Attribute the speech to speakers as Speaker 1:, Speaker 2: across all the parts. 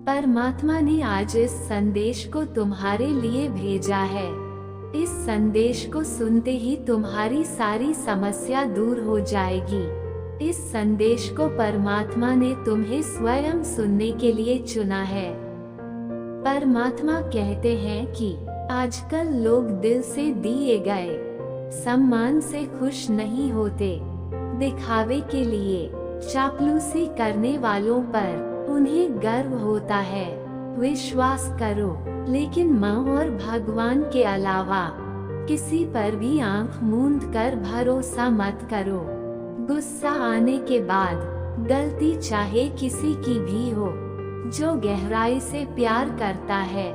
Speaker 1: परमात्मा ने आज इस संदेश को तुम्हारे लिए भेजा है। इस संदेश को सुनते ही तुम्हारी सारी समस्या दूर हो जाएगी। इस संदेश को परमात्मा ने तुम्हें स्वयं सुनने के लिए चुना है। परमात्मा कहते हैं कि आजकल लोग दिल से दिए गए सम्मान से खुश नहीं होते। दिखावे के लिए चापलूसी करने वालों पर उन्हें गर्व होता है। विश्वास करो, लेकिन माँ और भगवान के अलावा किसी पर भी आंख मूंद कर भरोसा मत करो। गुस्सा आने के बाद गलती चाहे किसी की भी हो, जो गहराई से प्यार करता है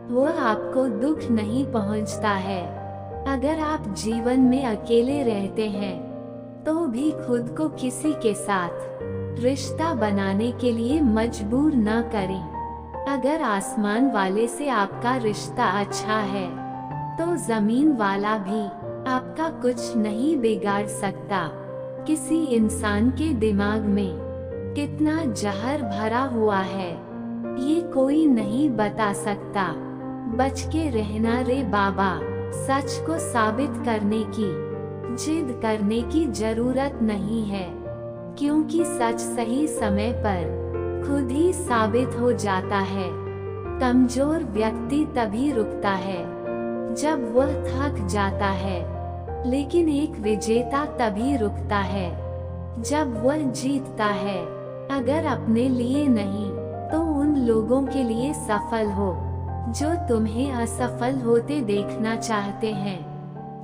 Speaker 1: वो आपको दुख नहीं पहुंचता है। अगर आप जीवन में अकेले रहते हैं तो भी खुद को किसी के साथ रिश्ता बनाने के लिए मजबूर न करें। अगर आसमान वाले से आपका रिश्ता अच्छा है तो जमीन वाला भी आपका कुछ नहीं बिगाड़ सकता। किसी इंसान के दिमाग में कितना जहर भरा हुआ है ये कोई नहीं बता सकता। बच के रहना रे बाबा। सच को साबित करने की जिद करने की जरूरत नहीं है, क्योंकि सच सही समय पर खुद ही साबित हो जाता है। कमजोर व्यक्ति तभी रुकता है जब वह थक जाता है, लेकिन एक विजेता तभी रुकता है जब वह जीतता है। अगर अपने लिए नहीं तो उन लोगों के लिए सफल हो जो तुम्हें असफल होते देखना चाहते हैं।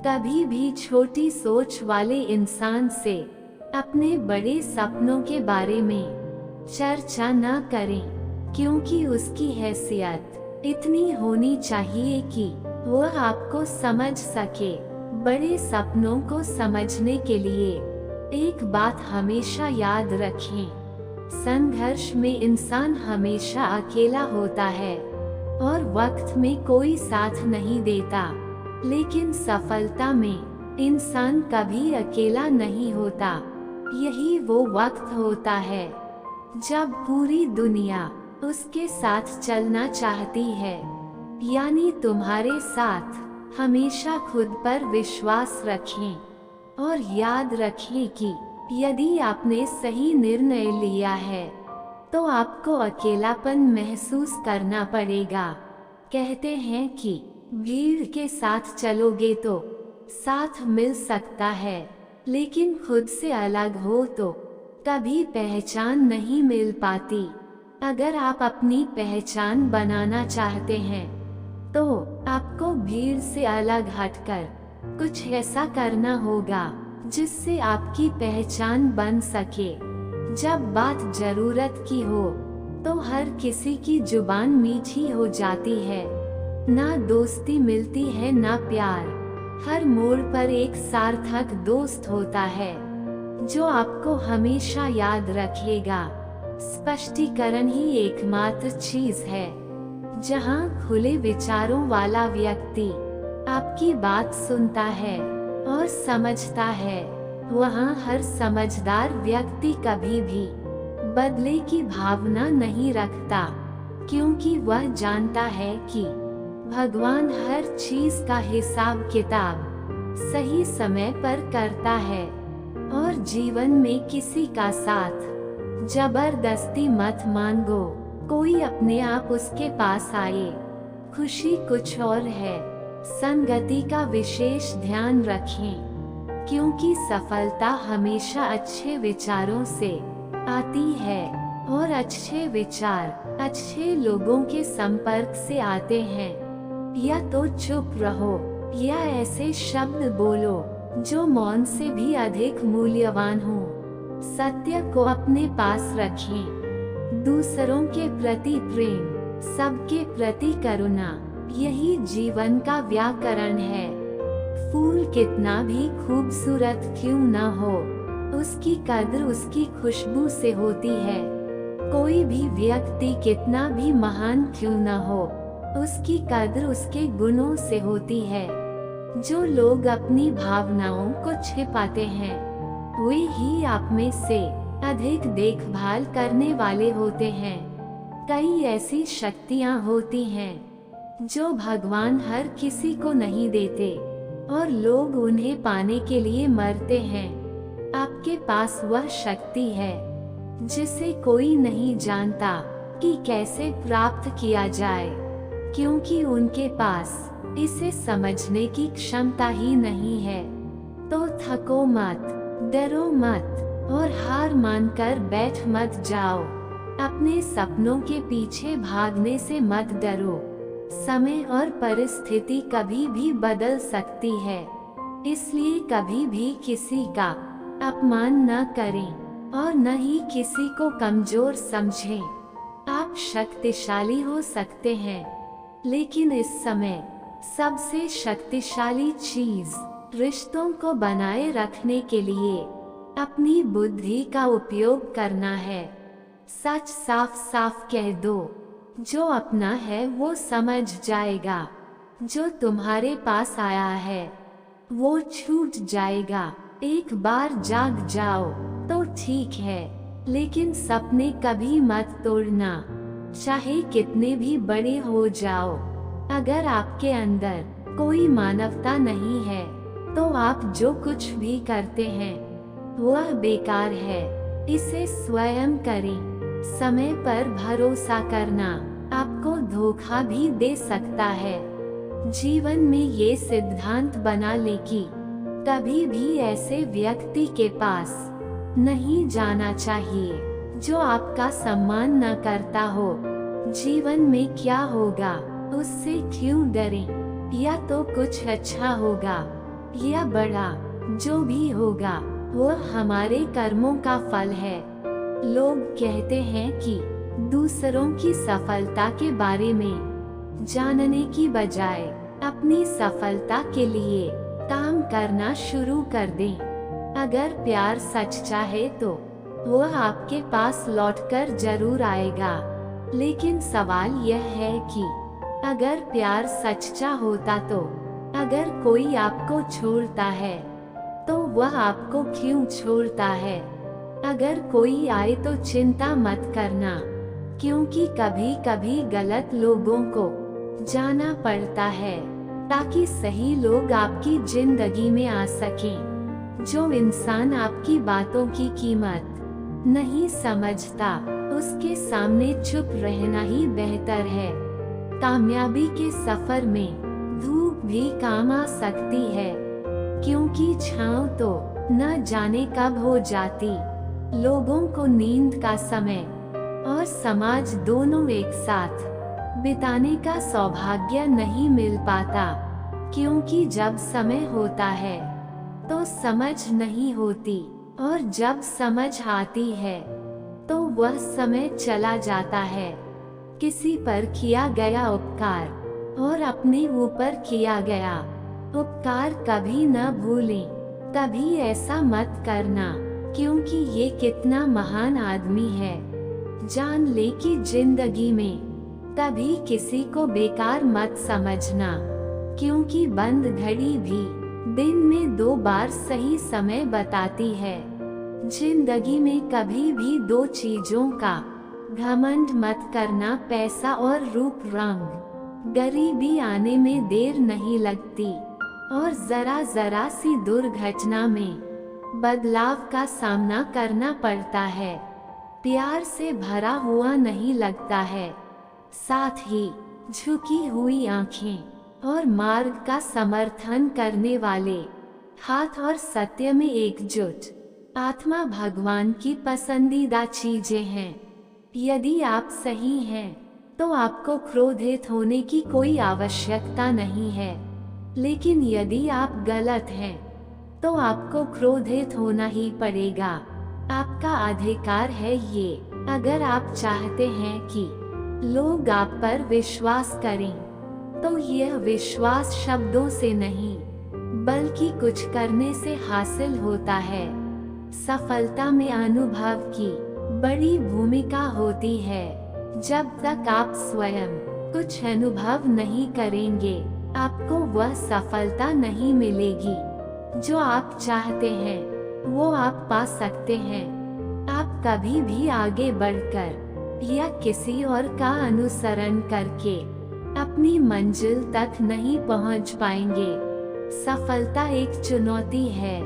Speaker 1: कभी भी छोटी सोच वाले इंसान से अपने बड़े सपनों के बारे में चर्चा न करें, क्योंकि उसकी हैसियत इतनी होनी चाहिए कि वह आपको समझ सके। बड़े सपनों को समझने के लिए एक बात हमेशा याद रखें, संघर्ष में इंसान हमेशा अकेला होता है और वक्त में कोई साथ नहीं देता, लेकिन सफलता में इंसान कभी अकेला नहीं होता। यही वो वक्त होता है जब पूरी दुनिया उसके साथ चलना चाहती है। यानी तुम्हारे साथ हमेशा खुद पर विश्वास रखें और याद रखें कि यदि आपने सही निर्णय लिया है तो आपको अकेलापन महसूस करना पड़ेगा। कहते हैं कि भीड़ के साथ चलोगे तो साथ मिल सकता है, लेकिन खुद से अलग हो तो कभी पहचान नहीं मिल पाती। अगर आप अपनी पहचान बनाना चाहते हैं तो आपको भीड़ से अलग हटकर कुछ ऐसा करना होगा जिससे आपकी पहचान बन सके। जब बात जरूरत की हो तो हर किसी की जुबान मीठी हो जाती है। ना दोस्ती मिलती है ना प्यार। हर मोड़ पर एक सार्थक दोस्त होता है जो आपको हमेशा याद रखेगा। स्पष्टीकरण ही एकमात्र चीज है जहां खुले विचारों वाला व्यक्ति आपकी बात सुनता है और समझता है। वहाँ हर समझदार व्यक्ति कभी भी बदले की भावना नहीं रखता, क्योंकि वह जानता है कि भगवान हर चीज का हिसाब किताब सही समय पर करता है। और जीवन में किसी का साथ जबरदस्ती मत मांगो। कोई अपने आप उसके पास आए। खुशी कुछ और है। संगति का विशेष ध्यान रखें, क्योंकि सफलता हमेशा अच्छे विचारों से आती है और अच्छे विचार अच्छे लोगों के संपर्क से आते हैं। या तो चुप रहो या ऐसे शब्द बोलो जो मौन से भी अधिक मूल्यवान हो। सत्य को अपने पास रखें। दूसरों के प्रति प्रेम, सबके प्रति करुणा, यही जीवन का व्याकरण है। फूल कितना भी खूबसूरत क्यों न हो, उसकी कद्र उसकी खुशबू से होती है। कोई भी व्यक्ति कितना भी महान क्यों न हो, उसकी कद्र उसके गुणों से होती है। जो लोग अपनी भावनाओं को छिपाते हैं वे ही आप में से अधिक देखभाल करने वाले होते हैं। कई ऐसी शक्तियाँ होती हैं जो भगवान हर किसी को नहीं देते और लोग उन्हें पाने के लिए मरते हैं। आपके पास वह शक्ति है जिसे कोई नहीं जानता कि कैसे प्राप्त किया जाए, क्योंकि उनके पास इसे समझने की क्षमता ही नहीं है। तो थको मत, डरो मत और हार मानकर बैठ मत जाओ। अपने सपनों के पीछे भागने से मत डरो। समय और परिस्थिति कभी भी बदल सकती है, इसलिए कभी भी किसी का अपमान न करें और न ही किसी को कमजोर समझें। आप शक्तिशाली हो सकते हैं, लेकिन इस समय सबसे शक्तिशाली चीज रिश्तों को बनाए रखने के लिए अपनी बुद्धि का उपयोग करना है। सच साफ साफ कह दो, जो अपना है वो समझ जाएगा। जो तुम्हारे पास आया है वो छूट जाएगा। एक बार जाग जाओ तो ठीक है, लेकिन सपने कभी मत तोड़ना, चाहे कितने भी बड़े हो जाओ। अगर आपके अंदर कोई मानवता नहीं है तो आप जो कुछ भी करते हैं वह बेकार है। इसे स्वयं करें। समय पर भरोसा करना आपको धोखा भी दे सकता है। जीवन में ये सिद्धांत बना ले कि कभी भी ऐसे व्यक्ति के पास नहीं जाना चाहिए जो आपका सम्मान न करता हो। जीवन में क्या होगा उससे क्यों डरें? या तो कुछ अच्छा होगा या बड़ा, जो भी होगा वह हमारे कर्मों का फल है। लोग कहते हैं कि दूसरों की सफलता के बारे में जानने की बजाय अपनी सफलता के लिए काम करना शुरू कर दें। अगर प्यार सच्चा है तो वह आपके पास लौटकर जरूर आएगा, लेकिन सवाल यह है कि अगर प्यार सच्चा होता तो अगर कोई आपको छोड़ता है तो वह आपको क्यों छोड़ता है? अगर कोई आए तो चिंता मत करना, क्योंकि कभी कभी गलत लोगों को जाना पड़ता है ताकि सही लोग आपकी जिंदगी में आ सकें। जो इंसान आपकी बातों की कीमत नहीं समझता उसके सामने चुप रहना ही बेहतर है। कामयाबी के सफर में धूप भी काम आ सकती है, क्योंकि छांव तो न जाने कब हो जाती। लोगों को नींद का समय और समाज दोनों एक साथ बिताने का सौभाग्य नहीं मिल पाता, क्योंकि जब समय होता है तो समझ नहीं होती और जब समझ आती है तो वह समय चला जाता है। किसी पर किया गया उपकार और अपने ऊपर किया गया उपकार कभी न भूलें। कभी ऐसा मत करना, क्योंकि ये कितना महान आदमी है। जान ले कि जिंदगी में कभी किसी को बेकार मत समझना, क्योंकि बंद घड़ी भी दिन में 2 बार सही समय बताती है। जिंदगी में कभी भी 2 चीजों का घमंड मत करना, पैसा और रूप रंग। गरीबी आने में देर नहीं लगती और जरा जरा सी दुर्घटना में बदलाव का सामना करना पड़ता है। प्यार से भरा हुआ नहीं लगता है, साथ ही झुकी हुई आंखें और मार्ग का समर्थन करने वाले हाथ और सत्य में एकजुट आत्मा भगवान की पसंदीदा चीजें हैं। यदि आप सही हैं तो आपको क्रोधित होने की कोई आवश्यकता नहीं है, लेकिन यदि आप गलत हैं तो आपको क्रोधित होना ही पड़ेगा। आपका अधिकार है ये। अगर आप चाहते हैं कि लोग आप पर विश्वास करें, तो यह विश्वास शब्दों से नहीं बल्कि कुछ करने से हासिल होता है। सफलता में अनुभव की बड़ी भूमिका होती है। जब तक आप स्वयं कुछ अनुभव नहीं करेंगे, आपको वह सफलता नहीं मिलेगी। जो आप चाहते हैं वो आप पा सकते हैं। आप कभी भी आगे बढ़कर या किसी और का अनुसरण करके अपनी मंजिल तक नहीं पहुंच पाएंगे। सफलता एक चुनौती है,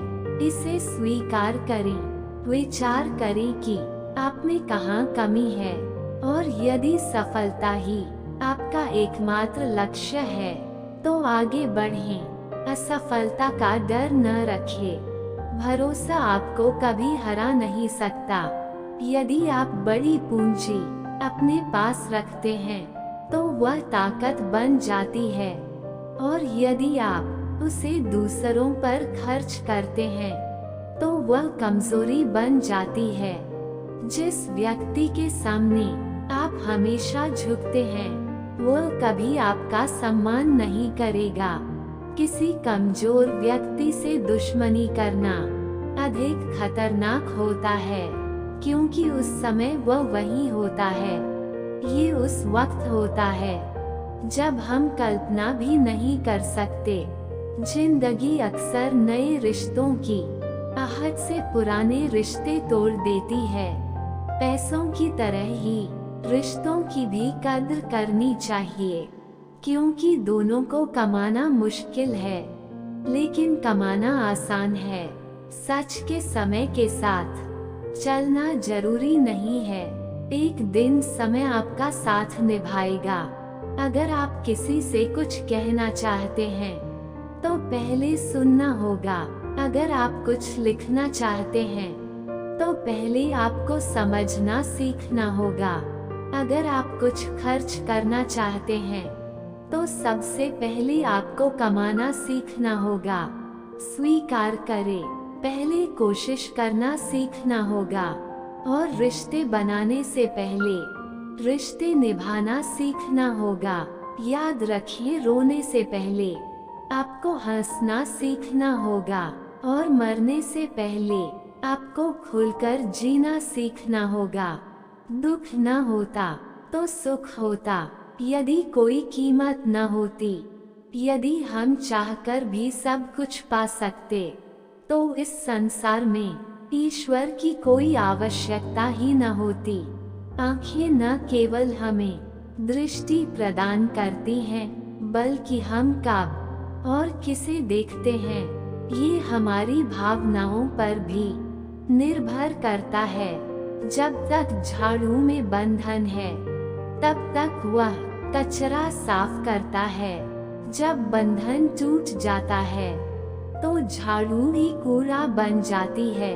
Speaker 1: इसे स्वीकार करें। विचार करें कि आप में कहाँ कमी है, और यदि सफलता ही आपका एकमात्र लक्ष्य है तो आगे बढ़ें। असफलता का डर न रखें। भरोसा आपको कभी हरा नहीं सकता। यदि आप बड़ी पूंजी अपने पास रखते हैं तो वह ताकत बन जाती है, और यदि आप उसे दूसरों पर खर्च करते हैं तो वह कमजोरी बन जाती है। जिस व्यक्ति के सामने आप हमेशा झुकते हैं वह कभी आपका सम्मान नहीं करेगा। किसी कमजोर व्यक्ति से दुश्मनी करना अधिक खतरनाक होता है, क्योंकि उस समय वह वही होता है। ये उस वक्त होता है जब हम कल्पना भी नहीं कर सकते। जिंदगी अक्सर नए रिश्तों की आहट से पुराने रिश्ते तोड़ देती है। पैसों की तरह ही रिश्तों की भी कद्र करनी चाहिए, क्योंकि दोनों को कमाना मुश्किल है, लेकिन कमाना आसान है। सच के समय के साथ चलना जरूरी नहीं है। एक दिन समय आपका साथ निभाएगा। अगर आप किसी से कुछ कहना चाहते हैं तो पहले सुनना होगा। अगर आप कुछ लिखना चाहते हैं तो पहले आपको समझना सीखना होगा। अगर आप कुछ खर्च करना चाहते हैं तो सबसे पहले आपको कमाना सीखना होगा। स्वीकार करें, पहले कोशिश करना सीखना होगा, और रिश्ते बनाने से पहले रिश्ते निभाना सीखना होगा। याद रखिए, रोने से पहले आपको हंसना सीखना होगा, और मरने से पहले आपको खुलकर जीना सीखना होगा। दुख न होता तो सुख होता, यदि कोई कीमत न होती। यदि हम चाहकर भी सब कुछ पा सकते तो इस संसार में ईश्वर की कोई आवश्यकता ही न होती। आँखें न केवल हमें दृष्टि प्रदान करती हैं, बल्कि हम कब और किसे देखते हैं ये हमारी भावनाओं पर भी निर्भर करता है। जब तक झाड़ू में बंधन है तब तक वह कचरा साफ करता है। जब बंधन टूट जाता है तो झाड़ू ही कूड़ा बन जाती है।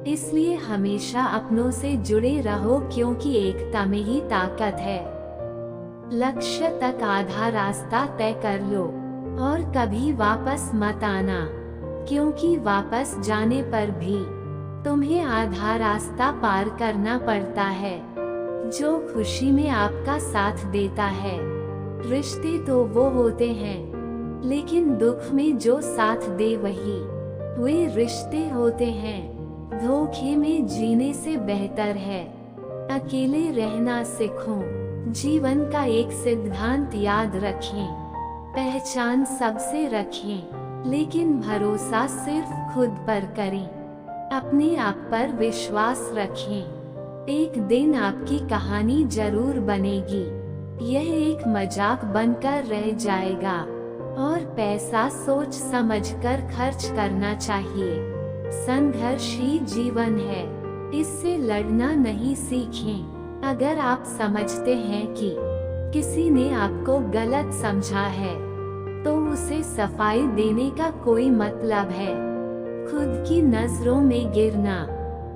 Speaker 1: इसलिए हमेशा अपनों से जुड़े रहो, क्योंकि एकता में ही ताकत है। लक्ष्य तक आधा रास्ता तय कर लो और कभी वापस मत आना, क्योंकि वापस जाने पर भी तुम्हें आधा रास्ता पार करना पड़ता है। जो खुशी में आपका साथ देता है, रिश्ते तो वो होते हैं, लेकिन दुख में जो साथ दे वही वे रिश्ते होते हैं। धोखे में जीने से बेहतर है अकेले रहना सीखो। जीवन का एक सिद्धांत याद रखें, पहचान सबसे रखें, लेकिन भरोसा सिर्फ खुद पर करें। अपने आप पर विश्वास रखें। एक दिन आपकी कहानी जरूर बनेगी। यह एक मजाक बनकर रह जाएगा, और पैसा सोच समझकर खर्च करना चाहिए। संघर्ष ही जीवन है, इससे लड़ना नहीं सीखें। अगर आप समझते हैं कि किसी ने आपको गलत समझा है तो उसे सफाई देने का कोई मतलब है खुद की नजरों में गिरना,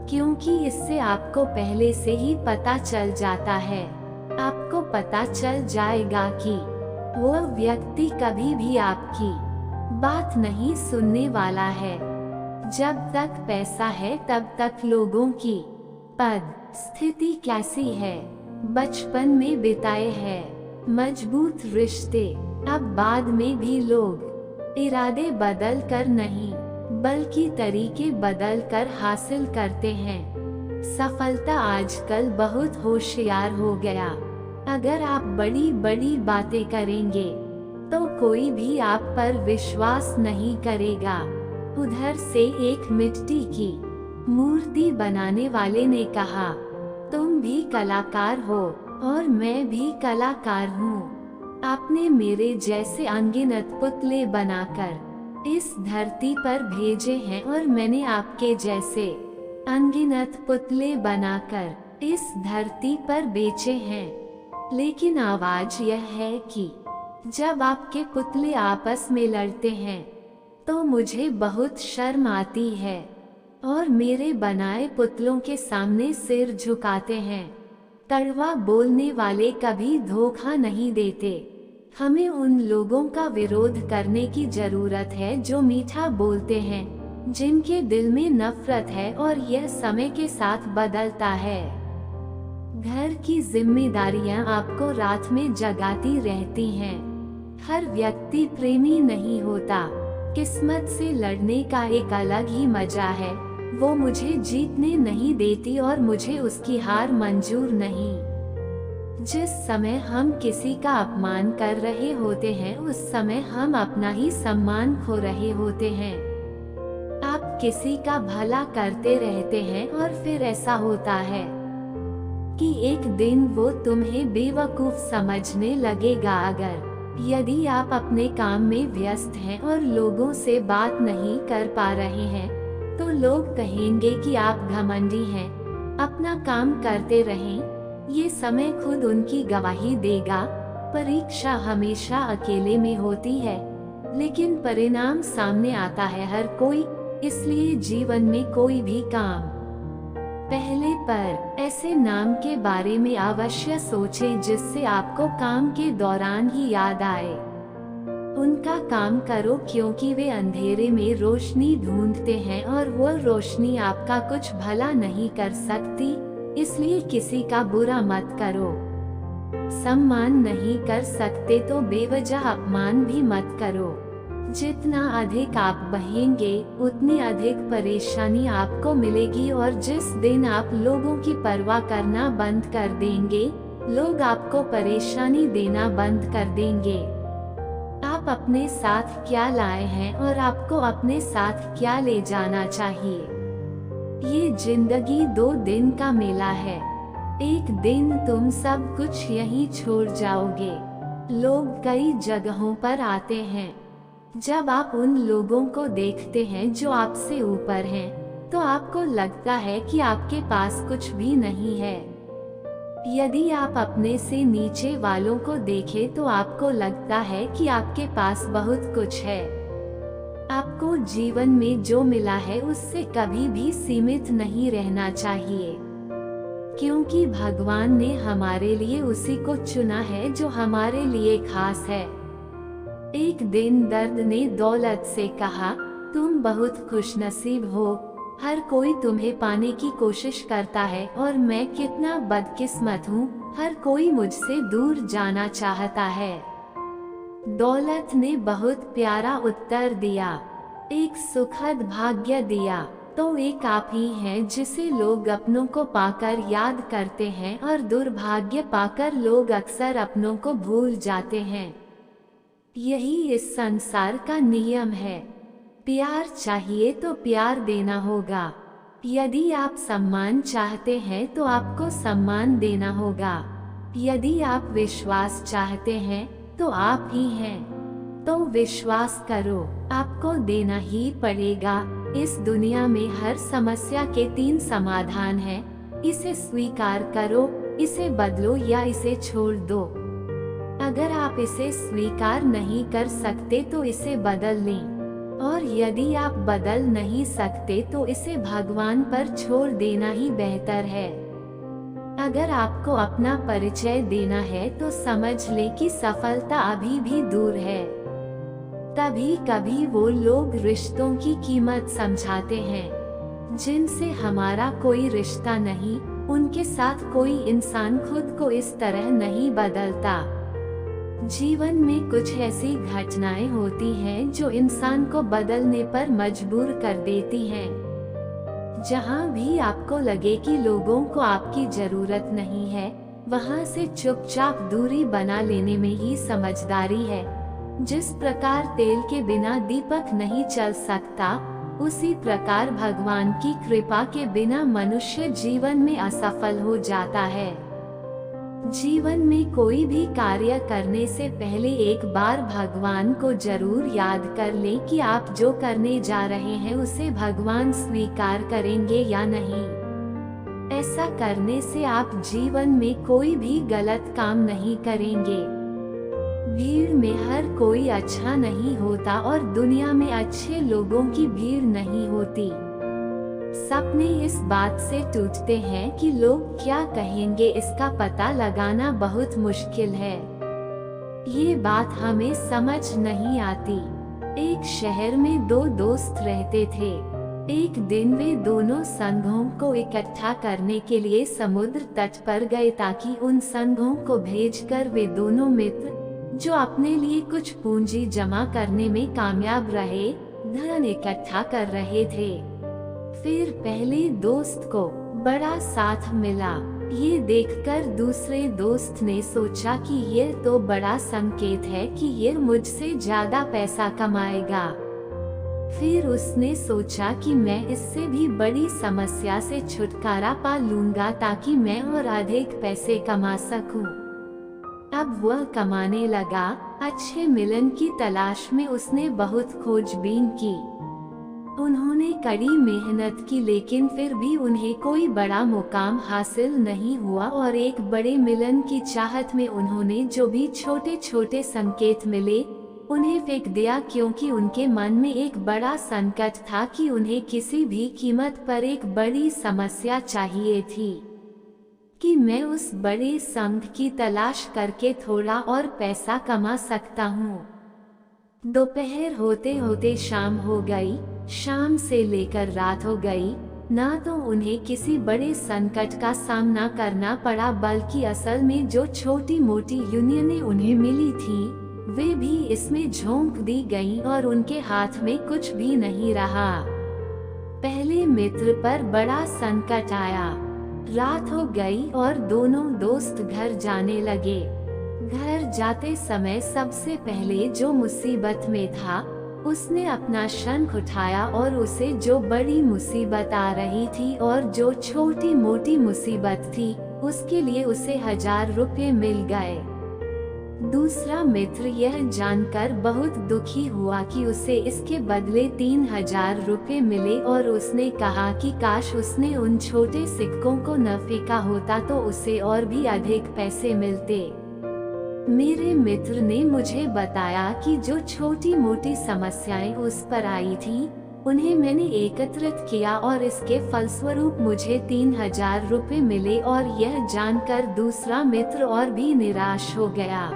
Speaker 1: क्योंकि इससे आपको पहले से ही पता चल जाता है। आपको पता चल जाएगा कि वह व्यक्ति कभी भी आपकी बात नहीं सुनने वाला है। जब तक पैसा है तब तक लोगों की पद स्थिति कैसी है बचपन में बिताए हैं मजबूत रिश्ते, अब बाद में भी लोग इरादे बदल कर नहीं बल्कि तरीके बदल कर हासिल करते हैं। सफलता आजकल बहुत होशियार हो गया। अगर आप बड़ी बड़ी बातें करेंगे तो कोई भी आप पर विश्वास नहीं करेगा। उधर से एक मिट्टी की मूर्ति बनाने वाले ने कहा, तुम भी कलाकार हो और मैं भी कलाकार हूँ। आपने मेरे जैसे अनगिनत पुतले बनाकर इस धरती पर भेजे हैं और मैंने आपके जैसे अनगिनत पुतले बनाकर इस धरती पर बेचे हैं। लेकिन आवाज यह है कि जब आपके पुतले आपस में लड़ते हैं तो मुझे बहुत शर्म आती है और मेरे बनाए पुतलों के सामने सिर झुकाते हैं। कड़वा बोलने वाले कभी धोखा नहीं देते। हमें उन लोगों का विरोध करने की जरूरत है जो मीठा बोलते हैं, जिनके दिल में नफरत है और यह समय के साथ बदलता है। घर की जिम्मेदारियां आपको रात में जगाती रहती हैं। हर व्यक्ति प्रेमी नहीं होता। किस्मत से लड़ने का एक अलग ही मजा है। वो मुझे जीतने नहीं देती और मुझे उसकी हार मंजूर नहीं। जिस समय हम किसी का अपमान कर रहे होते हैं उस समय हम अपना ही सम्मान खो रहे होते हैं। आप किसी का भला करते रहते हैं और फिर ऐसा होता है कि एक दिन वो तुम्हें बेवकूफ समझने लगेगा। यदि आप अपने काम में व्यस्त हैं और लोगों से बात नहीं कर पा रहे हैं तो लोग कहेंगे कि आप घमंडी हैं। अपना काम करते रहें, ये समय खुद उनकी गवाही देगा। परीक्षा हमेशा अकेले में होती है लेकिन परिणाम सामने आता है हर कोई। इसलिए जीवन में कोई भी काम पहले पर ऐसे नाम के बारे में अवश्य सोचें जिससे आपको काम के दौरान ही याद आए। उनका काम करो क्योंकि वे अंधेरे में रोशनी ढूंढते हैं और वो रोशनी आपका कुछ भला नहीं कर सकती। इसलिए किसी का बुरा मत करो। सम्मान नहीं कर सकते तो बेवजह अपमान भी मत करो। जितना अधिक आप बहेंगे उतनी अधिक परेशानी आपको मिलेगी और जिस दिन आप लोगों की परवाह करना बंद कर देंगे, लोग आपको परेशानी देना बंद कर देंगे। आप अपने साथ क्या लाए हैं और आपको अपने साथ क्या ले जाना चाहिए। ये जिंदगी 2 दिन का मेला है। एक दिन तुम सब कुछ यहीं छोड़ जाओगे। लोग कई जगहों पर आते हैं। जब आप उन लोगों को देखते हैं जो आपसे ऊपर हैं, तो आपको लगता है कि आपके पास कुछ भी नहीं है। यदि आप अपने से नीचे वालों को देखें तो आपको लगता है कि आपके पास बहुत कुछ है। आपको जीवन में जो मिला है उससे कभी भी सीमित नहीं रहना चाहिए, क्योंकि भगवान ने हमारे लिए उसी को चुना है जो हमारे लिए खास है। एक दिन दर्द ने दौलत से कहा, तुम बहुत खुशनसीब हो। हर कोई तुम्हें पाने की कोशिश करता है और मैं कितना बदकिस्मत हूँ, हर कोई मुझसे दूर जाना चाहता है। दौलत ने बहुत प्यारा उत्तर दिया, एक सुखद भाग्य दिया तो एक आप ही हैं जिसे लोग अपनों को पाकर याद करते हैं और दुर्भाग्य पाकर लोग अक्सर अपनों को भूल जाते हैं। यही इस संसार का नियम है। प्यार चाहिए तो प्यार देना होगा। यदि आप सम्मान चाहते हैं तो आपको सम्मान देना होगा। यदि आप विश्वास चाहते हैं तो आप ही हैं, तो विश्वास करो, आपको देना ही पड़ेगा। इस दुनिया में हर समस्या के 3 समाधान हैं। इसे स्वीकार करो, इसे बदलो या इसे छोड़ दो। अगर आप इसे स्वीकार नहीं कर सकते तो इसे बदल लें, और यदि आप बदल नहीं सकते तो इसे भगवान पर छोड़ देना ही बेहतर है। अगर आपको अपना परिचय देना है तो समझ ले कि सफलता अभी भी दूर है। कभी कभी वो लोग रिश्तों की कीमत समझाते हैं जिनसे हमारा कोई रिश्ता नहीं। उनके साथ कोई इंसान खुद को इस तरह नहीं बदलता। जीवन में कुछ ऐसी घटनाएं होती हैं जो इंसान को बदलने पर मजबूर कर देती हैं। जहां भी आपको लगे कि लोगों को आपकी जरूरत नहीं है, वहां से चुपचाप दूरी बना लेने में ही समझदारी है। जिस प्रकार तेल के बिना दीपक नहीं चल सकता, उसी प्रकार भगवान की कृपा के बिना मनुष्य जीवन में असफल हो जाता है। जीवन में कोई भी कार्य करने से पहले एक बार भगवान को जरूर याद कर लें कि आप जो करने जा रहे हैं उसे भगवान स्वीकार करेंगे या नहीं। ऐसा करने से आप जीवन में कोई भी गलत काम नहीं करेंगे। भीड़ में हर कोई अच्छा नहीं होता और दुनिया में अच्छे लोगों की भीड़ नहीं होती। सपने इस बात से टूटते हैं कि लोग क्या कहेंगे, इसका पता लगाना बहुत मुश्किल है। ये बात हमें समझ नहीं आती। एक शहर में दो दोस्त रहते थे। एक दिन वे दोनों संघों को इकट्ठा करने के लिए समुद्र तट पर गए ताकि उन संघों को भेजकर वे दोनों मित्र, जो अपने लिए कुछ पूंजी जमा करने में कामयाब रहे, धन इकट्ठा कर रहे थे। फिर पहले दोस्त को बड़ा साथ मिला। ये देखकर दूसरे दोस्त ने सोचा कि ये तो बड़ा संकेत है कि ये मुझसे ज्यादा पैसा कमाएगा। फिर उसने सोचा कि मैं इससे भी बड़ी समस्या से छुटकारा पा लूंगा ताकि मैं और अधिक पैसे कमा सकूं। अब वह कमाने लगा। अच्छे मिलन की तलाश में उसने बहुत खोजबीन की। उन्होंने कड़ी मेहनत की, लेकिन फिर भी उन्हें कोई बड़ा मुकाम हासिल नहीं हुआ और एक बड़े मिलन की चाहत में उन्होंने जो भी छोटे छोटे संकेत मिले उन्हें फेंक दिया, क्योंकि उनके मन में एक बड़ा संकट था कि उन्हें किसी भी कीमत पर एक बड़ी समस्या चाहिए थी कि मैं उस बड़े संघ की तलाश करके थोड़ा और पैसा कमा सकता हूँ। दोपहर होते होते शाम हो गई। शाम से लेकर रात हो गई। ना तो उन्हें किसी बड़े संकट का सामना करना पड़ा, बल्कि असल में जो छोटी मोटी यूनियनें उन्हें मिली थी वे भी इसमें झोंक दी गईं और उनके हाथ में कुछ भी नहीं रहा। पहले मित्र पर बड़ा संकट आया। रात हो गई और दोनों दोस्त घर जाने लगे। घर जाते समय सबसे पहले जो मुसीबत में था उसने अपना शंख उठाया और उसे जो बड़ी मुसीबत आ रही थी और जो छोटी मोटी मुसीबत थी उसके लिए उसे 1000 रुपये मिल गए। दूसरा मित्र यह जानकर बहुत दुखी हुआ कि उसे इसके बदले 3000 रुपये मिले और उसने कहा कि काश उसने उन छोटे सिक्कों को न फेंका होता तो उसे और भी अधिक पैसे मिलते। मेरे मित्र ने मुझे बताया कि जो छोटी मोटी समस्याएं उस पर आई थी उन्हें मैंने एकत्रित किया और इसके फलस्वरूप मुझे 3000 रुपये मिले, और यह जानकर दूसरा मित्र और भी निराश हो गया।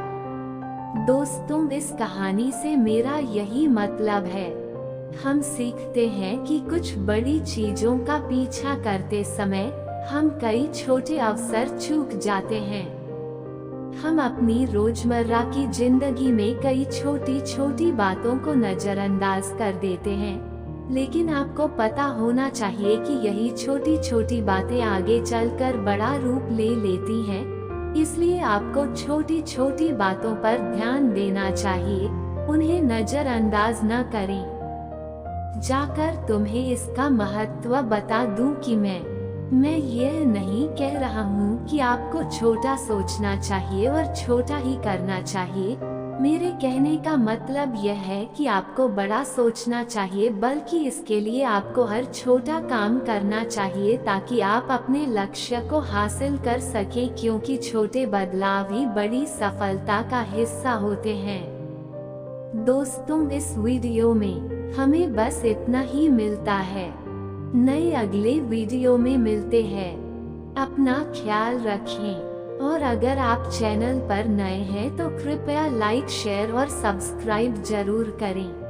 Speaker 1: दोस्तों, इस कहानी से मेरा यही मतलब है। हम सीखते हैं कि कुछ बड़ी चीजों का पीछा करते समय हम कई छोटे अवसर चूक जाते हैं। हम अपनी रोजमर्रा की जिंदगी में कई छोटी छोटी बातों को नजरअंदाज कर देते हैं, लेकिन आपको पता होना चाहिए कि यही छोटी छोटी बातें आगे चलकर बड़ा रूप ले लेती हैं। इसलिए आपको छोटी छोटी बातों पर ध्यान देना चाहिए, उन्हें नजरअंदाज न करें। जाकर तुम्हें इसका महत्व बता दूं कि मैं यह नहीं कह रहा हूँ कि आपको छोटा सोचना चाहिए और छोटा ही करना चाहिए। मेरे कहने का मतलब यह है कि आपको बड़ा सोचना चाहिए, बल्कि इसके लिए आपको हर छोटा काम करना चाहिए ताकि आप अपने लक्ष्य को हासिल कर सकें, क्योंकि छोटे बदलाव ही बड़ी सफलता का हिस्सा होते हैं। दोस्तों, इस वीडियो में हमें बस इतना ही मिलता है। नए अगले वीडियो में मिलते हैं। अपना ख्याल रखें। और अगर आप चैनल पर नए हैं तो कृपया लाइक, शेयर और सब्सक्राइब जरूर करें।